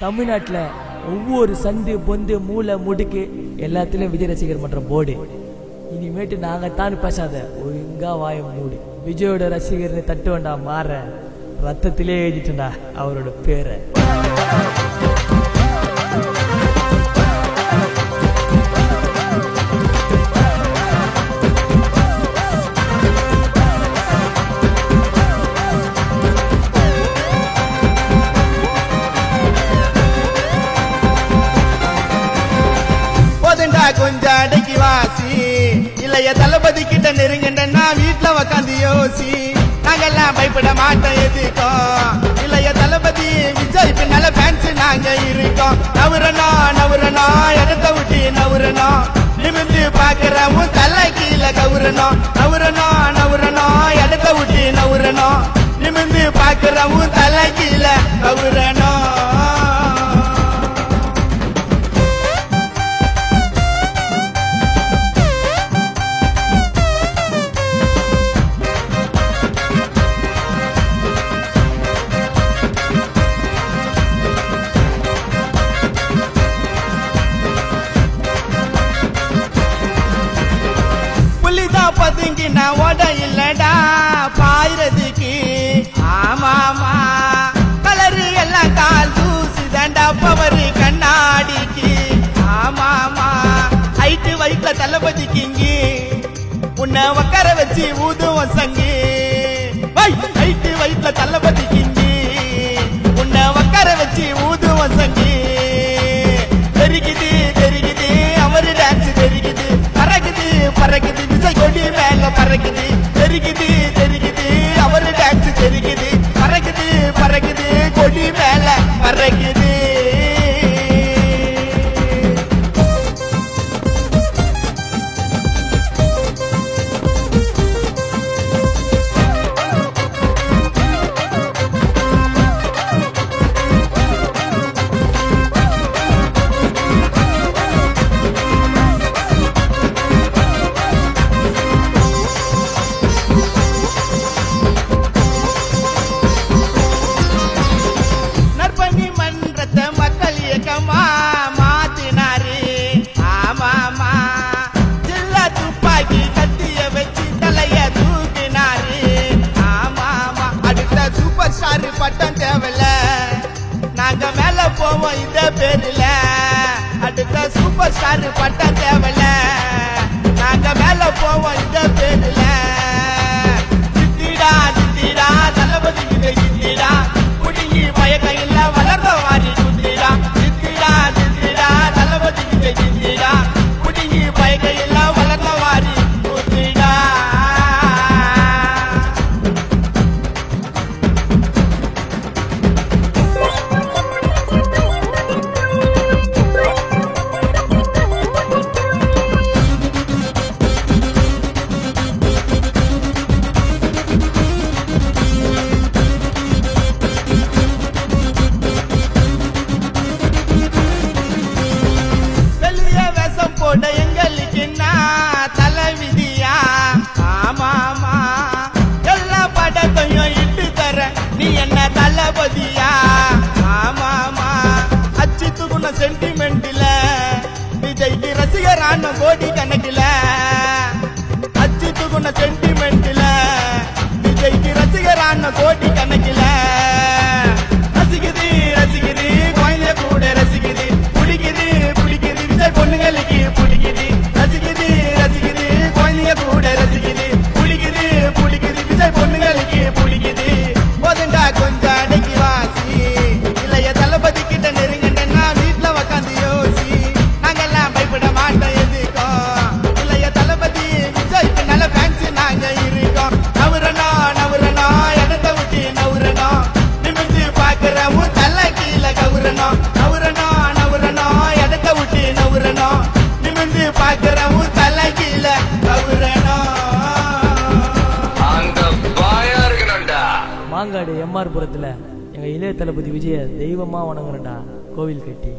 தமிழ்நாட்டில் ஒவ்வொரு சந்து பொந்து மூளை முடுக்கு எல்லாத்திலும் விஜய் ரசிகர் மன்ற போர்டு. இனிமேட்டு நாங்கள் தான் பேசாத ஒழுங்கா வாய மூடு. விஜயோட ரசிகர்னு தட்டு வேண்டா மாற ரத்தத்திலே எழுதிட்டா அவரோட பேரை. கொஞ்சம் அடக்கி வாசி இல்லைய தளபதி கிட்ட நெருங்கண்டா வீட்டுல உக்காந்து யோசி. நாங்கெல்லாம் பயப்பட மாட்டோம் எதுக்கும் இல்லைய தளபதி விஜய் பின்னால ஃபேன்ஸ் நாங்க இருக்கோம். நவுறணும் இடத்த விட்டு நவுறணும் நிமிந்து பாக்குறவும் தலை கீழே கவுறணும். நவுறணும் இடத்த விட்டு நவுறணும் நிமிந்து பாக்குறவும் தலை கீழே கவுறணும். பதுங்கி நான் ஓட இல்லடா பாயிரதுக்கு. ஆமாமா கலரு எல்லாம் கால் தூசி தண்டா பவரு கண்ணாடிக்கு. ஆமாமா ஹைட்டு வயிற்றுல தளபதிக்கு இங்கி உன்னை உக்கார வச்சு ஊதுவோம் சங்கி. ஹைட்டு வயிற்றுல தளபதிக்கு இங்கி உன்னை உக்கார வச்சு ஊதுவோம் சங்கி. தெரிக்குது தெரிக்குது அவரு டான்ஸ் தெரிக்குது பறக்குது பறக்குது விஜய் கொடி மேல பறக்குது. தெரிக்குது தெரிக்குது அவரு டான்ஸ் தெரிக்குது பறக்குது பறக்குது கொடி மேல பறக்குது. மாத்தினாரு ஆமாமா ஜில்லா துப்பாக்கி கத்திய வச்சு தலைய தூக்கினாரு. ஆமாமா அடுத்த சூப்பர் ஸ்டார் பட்டம் தேவையில்ல நாங்க மேல போவோம் இந்த பேருல. அடுத்த சூப்பர் ஸ்டார் பட்டம் தேவையில்ல நாங்க மேல போவோம் இந்த பேருல. சித்திடா சித்திடா தளபதி கிட்ட சித்திடா குடிங்கி பயக்கம் இல்ல வளர்ந்த வாரி சுத்திடா. குடிங்கி பயக்கையெல்லாம் வளர்ந்த வாரி ஊத்திடா. எங்களுக்கு தலைவிதியா. ஆமாமா எல்லா படத்தையும் இட்டு தர நீ என்ன தளபதியா. ஆமாமா அச்சு துகுன சென்டிமெண்ட்ல விஜய்க்கு ரசிகரான கோடி கணக்கில. அச்சு துகுன சென்டிமெண்ட்ல விஜய்க்கு ரசிகரான கோடி கணக்கில. ரசிக்குது ரசிக்குது குழந்தை கூட ரசிக்குது பிடிக்குது பிடிக்குது விஜய் பொண்ணுங்களுக்கு பிடிக்குது. ரசிக்குது ரசிக்குது குழந்தைய கூட ரசிக்குது பிடிக்குது பிடிக்குது விஜய் பொண்ணுங்களுக்கு பிடிக்குது. போதுண்டா கொஞ்சம் அடக்கி வாசி இல்லைய தளபதி கிட்ட நெருங்கண்டா வீட்டுல உக்காந்து யோசி. நாங்கெல்லாம் பயப்பட மாட்டோம் எதுக்கும் இல்லைய தளபதி விஜய் பின்னால ஃபேன்ஸ் நாங்க இருக்கோம். நவுறணும் இடத்த விட்டு நவுறணும் நிமிந்து பாக்குறவும் தலை கீழே கவுறணும். நவுறணும் இடத்த விட்டு நவுறணும் நிமிந்து பாக்குறவும் தலை கீழே கவுறணும். மாங்காடு எம்ஆர் புரத்துல எங்க இளைய தளபதி விஜய தெய்வமா வணங்குறேன்டா கோவில் கட்டி.